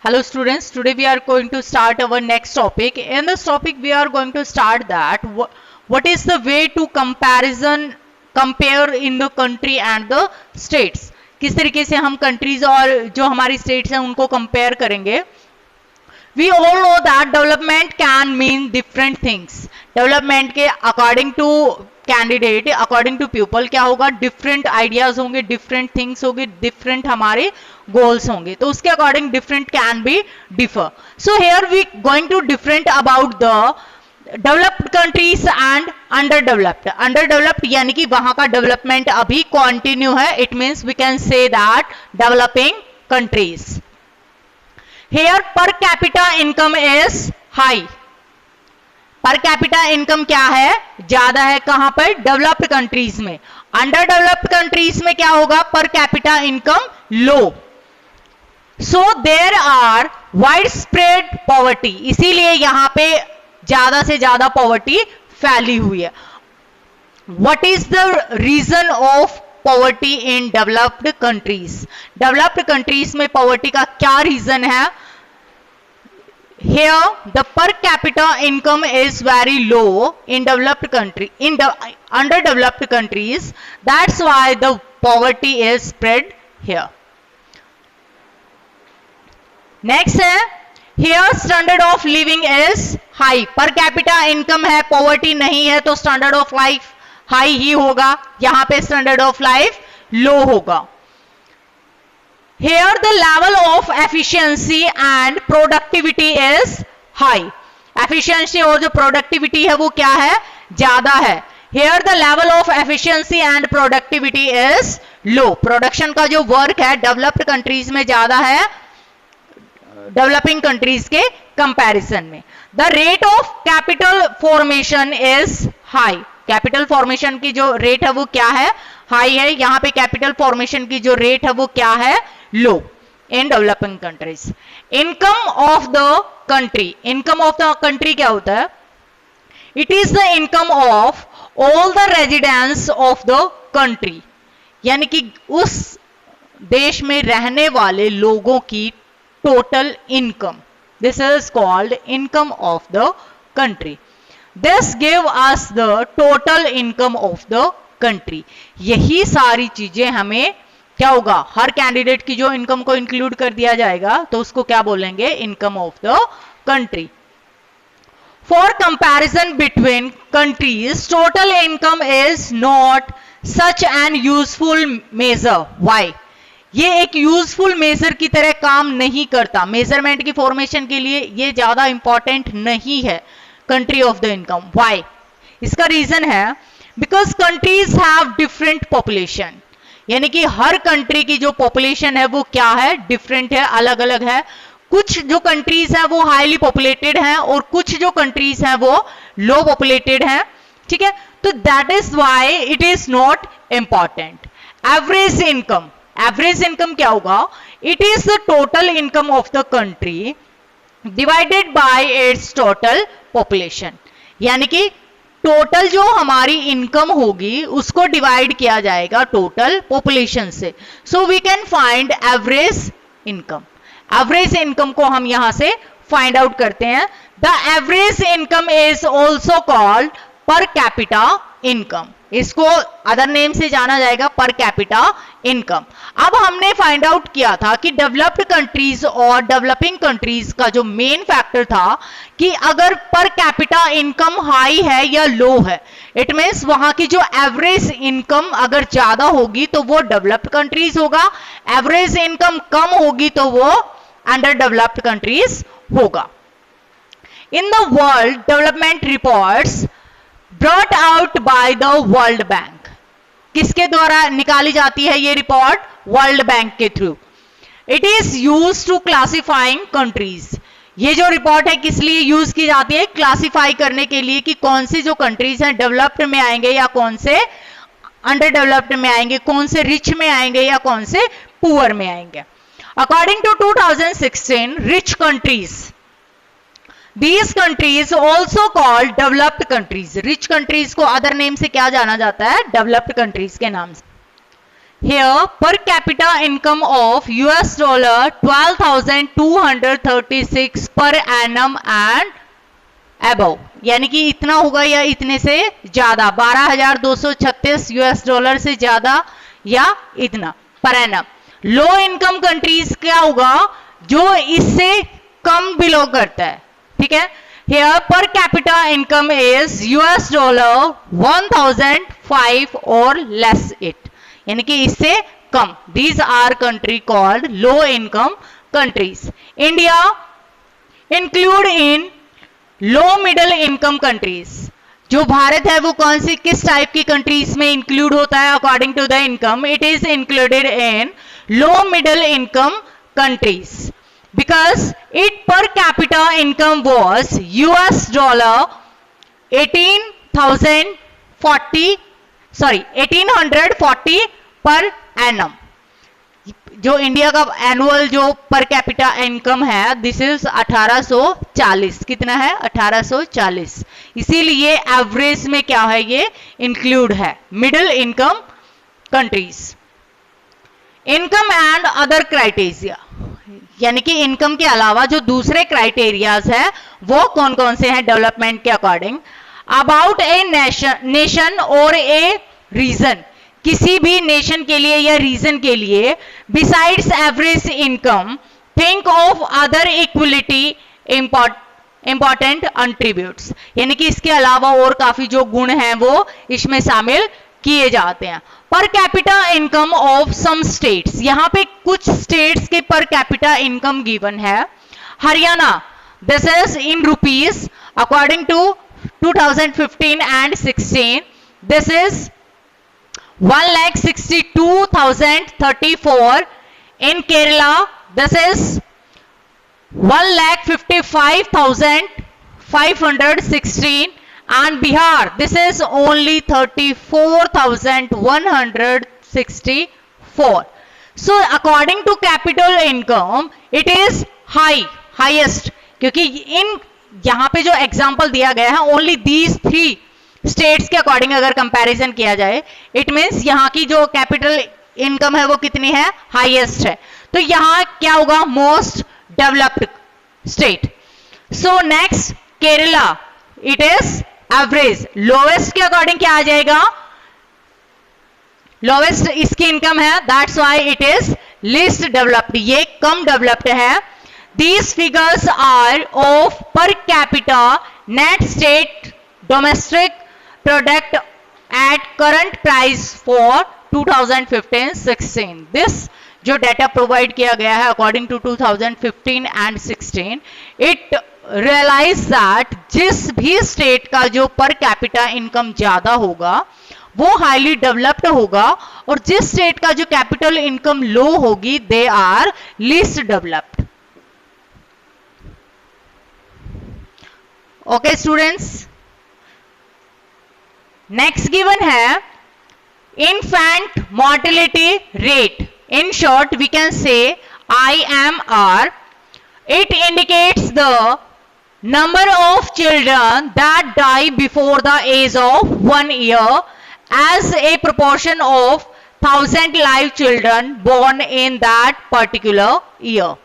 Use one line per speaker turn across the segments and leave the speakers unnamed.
Hello students, today we are going to start our next topic. In this topic we are going to start that what is the way to compare in the country and the states. किस तरीके से हम countries और जो हमारी states हैं उनको compare करेंगे. We all know that development can mean different things. Development के according to candidate according to people क्या होगा, डिफरेंट आइडियाज होंगे, डिफरेंट थिंग्स होंगे, डिफरेंट हमारे गोल्स होंगे, तो उसके according different can be differ. So here we going to different about the developed countries and under developed. Under developed यानी कि वहां का डेवलपमेंट अभी कंटिन्यू है. It means we can say that developing countries. Here per capita income is high. Per capita income क्या है, ज्यादा है. कहां पर, डेवलप्ड कंट्रीज में. अंडर डेवलप्ड कंट्रीज में क्या होगा, per capita income low. So there are wide spread poverty, इसीलिए यहां पे ज्यादा से ज्यादा पॉवर्टी फैली हुई है. What is the reason of poverty in developed countries. Developed countries में पॉवर्टी का क्या रीजन है. Here the per capita income is very low in developed country, in the underdeveloped countries. That's why the poverty is spread here. Next है, here standard of living is high. Per capita income है, poverty नहीं है, तो standard of life high ही होगा. यहाँ पे standard of life low होगा. Here the level of efficiency and productivity is high. Efficiency और जो productivity है वो क्या है, ज्यादा है. Here the level of efficiency and productivity is low. Production का जो work है developed countries में ज्यादा है developing countries के comparison में. The rate of capital formation is high. Capital formation की जो rate है वो क्या है, high है. यहाँ पे capital formation की जो rate है वो क्या है, low in developing countries. Income of the country. Income of the country क्या होता है, it is the income of all the residents of the country. यानी कि उस देश में रहने वाले लोगों की total income. This is called income of the country. This give us the total income of the country. यही सारी चीजें हमें क्या होगा, हर कैंडिडेट की जो इनकम को इंक्लूड कर दिया जाएगा तो उसको क्या बोलेंगे, income of the country. For comparison between countries total income is not such an useful measure. Why, ये एक यूजफुल मेजर की तरह काम नहीं करता. मेजरमेंट की फॉर्मेशन के लिए ये ज्यादा इंपॉर्टेंट नहीं है country of the income. Why, इसका रीजन है because countries have different population. यानी कि हर कंट्री की जो पॉपुलेशन है वो क्या है, डिफरेंट है, अलग अलग है. कुछ जो कंट्रीज हैं वो हाईली पॉपुलेटेड हैं और कुछ जो कंट्रीज हैं वो लो पॉपुलेटेड हैं. ठीक है, तो that is why it is not important. Average income, average income क्या होगा, it is the total income of the country divided by it's total population. यानी कि टोटल जो हमारी इनकम होगी उसको डिवाइड किया जाएगा टोटल पॉपुलेशन से. So we can find average income. Average income को हम यहां से फाइंड आउट करते हैं. The average income is also called per capita income. इसको अदर नेम से जाना जाएगा पर कैपिटा इनकम. अब हमने फाइंड आउट किया था कि डेवलप्ड कंट्रीज और डेवलपिंग कंट्रीज का जो मेन फैक्टर था कि अगर पर कैपिटा इनकम हाई है या लो है, इट मींस वहां की जो एवरेज इनकम अगर ज्यादा होगी तो वो डेवलप्ड कंट्रीज होगा, एवरेज इनकम कम होगी तो वो अंडर डेवलप्ड कंट्रीज होगा. In the world development reports brought out by the World Bank. किसके द्वारा निकाली जाती है ये रिपोर्ट, वर्ल्ड बैंक के through. It is use to classifying countries. ये जो रिपोर्ट है किस लिए यूज की जाती है, क्लासिफाई करने के लिए कि कौन सी जो कंट्रीज हैं डेवलप्ड में आएंगे या कौन से अंडर डेवलप्ड में आएंगे, कौन से रिच में आएंगे या कौन से पुअर में आएंगे. According to 2016 rich countries, These countries also called developed countries. Rich countries को अदर नेम से क्या जाना जाता है, डेवलप्ड कंट्रीज के नाम से. Here, per capita income of US dollar 12,236 per annum and above, यानी कि इतना होगा या इतने से ज्यादा, 12,236 US डॉलर से ज्यादा या इतना per annum. Low income countries क्या होगा, जो इससे कम बिलोंग करता है, ठीक है। Here per capita income is US dollar 1,005 or less it, यानी कि इससे कम। These are country called low income countries. India include in low middle income countries. जो भारत है वो कौन सी किस टाइप की कंट्रीज में इंक्लूड होता है according to the income? It is included in low middle income countries because it per capita income was US dollar 1840 per annum। जो इंडिया का एनुअल जो पर कैपिटा इनकम है दिस इज 1840। कितना है? 1840। इसीलिए एवरेज में क्या है, ये इंक्लूड है middle income countries. Income and other criteria, यानी कि इनकम के अलावा जो दूसरे क्राइटेरियाज है वो कौन कौन से हैं डेवलपमेंट के अकॉर्डिंग? अबाउट ए नेशन और ए रीजन, किसी भी नेशन के लिए या रीजन के लिए। Besides average income think of other equality important attributes, यानी कि इसके अलावा और काफी जो गुण हैं वो इसमें शामिल किए जाते हैं। Per capita income of some states, यहां पे कुछ स्टेट्स के पर कैपिटा इनकम गिवन है। Haryana, this is in rupees according to 2015 and 16, this is 1,62,034. In Kerala, this is 1,55,516. And Bihar, this is only 34,164. So according to capital income, it is highest, क्योंकि इन यहां पे जो एग्जाम्पल दिया गया है ओनली दीज 3 स्टेट्स के according अगर comparison किया जाए, इट मींस यहां की जो कैपिटल इनकम है वो कितनी है? हाईएस्ट है। तो यहां क्या होगा? Most developed state. So next Kerala, it is average. Lowest के अकॉर्डिंग क्या आ जाएगा? लोवेस्ट इसकी इनकम है, that's why it is least developed, ये कम डेवलप्ड है। These figures are of per capita net state domestic product at current price for 2015-16. This जो data provide किया गया है according to 2015 and 16, it realize that जिस भी state का जो पर कैपिटा इनकम ज्यादा होगा वो हाईली डेवलप्ड होगा, और जिस स्टेट का जो कैपिटल इनकम लो होगी they are least developed. Okay students, next given है infant mortality rate. In short, we can say IMR. It indicates the number of children that die before the age of 1 year as a proportion of 1,000 live children born in that particular year.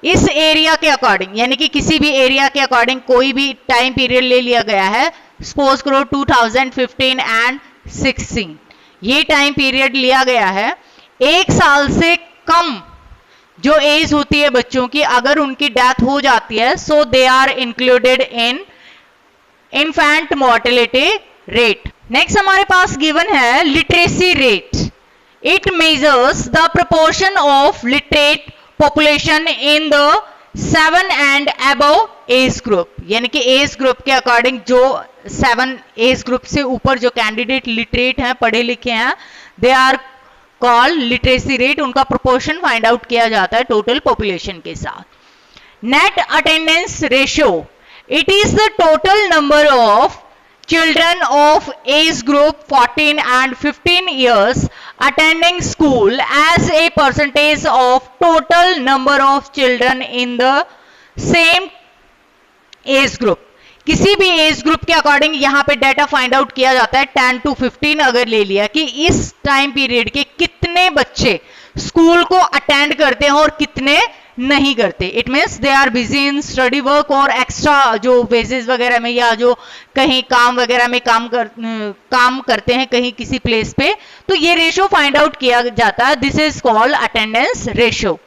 इस area के according, यानी कि किसी भी area के according कोई भी time period ले लिया गया है, सपोज करो 2015 and 16, ये टाइम पीरियड लिया गया है। 1 साल से कम जो एज होती है बच्चों की, अगर उनकी डेथ हो जाती है, so they are included in infant mortality rate. Next हमारे पास गिवन है literacy rate. It measures the proportion of literate population in the 7 and above age group, यानी कि एज ग्रुप के अकॉर्डिंग जो 7 एज ग्रुप से ऊपर जो कैंडिडेट लिटरेट हैं, पढ़े लिखे हैं, they are called literacy rate. उनका प्रोपोर्शन फाइंड आउट किया जाता है टोटल पॉपुलेशन के साथ। Net attendance ratio, it is the total number of children of age group 14 and 15 years attending school as a percentage of total number of children in the same age group, किसी भी age group के according यहाँ पे data find out किया जाता है। 10 to 15 अगर ले लिया कि इस टाइम पीरियड के कितने बच्चे स्कूल को अटेंड करते हैं और कितने नहीं करते। It means they are busy in study work और एक्स्ट्रा जो बेसिस वगैरह में या जो कहीं काम वगैरह में काम करते हैं कहीं किसी प्लेस पे, तो ये रेशियो फाइंड आउट किया जाता है। This is called attendance ratio.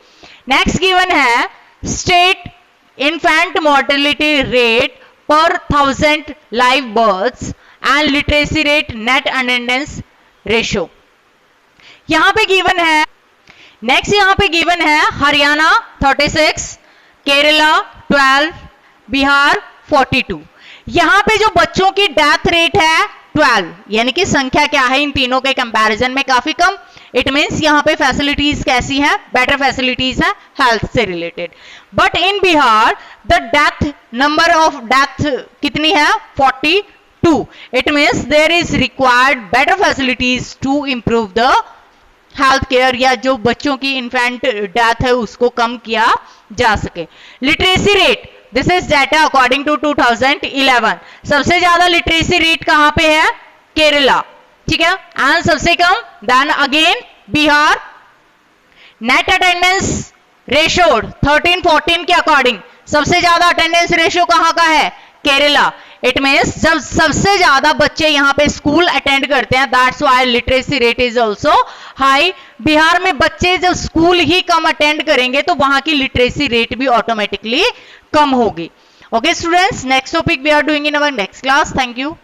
Next given है state infant mortality rate per 1000 live births and literacy rate net attendance ratio. यहां पे गिवन है, नेक्स्ट यहां पे गिवन है हरियाणा 36, केरला 12, बिहार 42। यहां पे जो बच्चों की डेथ रेट है 12, यानी कि संख्या क्या है इन तीनों के कंपैरिजन में काफी कम। इट मीन्स यहाँ पे फैसिलिटीज कैसी है, बेटर फैसिलिटीज है हेल्थ से related. But in Bihar the death number of death कितनी है 42। It means there is required better facilities to improve the health care, या जो बच्चों की इन्फेंट डेथ है उसको कम किया जा सके। Literacy rate, this is data according to 2011। सबसे ज्यादा लिटरेसी रेट कहां पे है, केरला, ठीक है, एंड सबसे कम then again Bihar. Net attendance ratio 13-14 के अकॉर्डिंग सबसे ज्यादा अटेंडेंस रेशियो कहां का है, केरला। इट मीन्स जब सबसे ज्यादा बच्चे यहां पे स्कूल अटेंड करते हैं, that's why literacy rate is also high. Bihar में बच्चे जब स्कूल ही कम अटेंड करेंगे तो वहां की लिटरेसी रेट भी ऑटोमेटिकली कम होगी। Okay students, next topic we are doing in our next class. Thank you.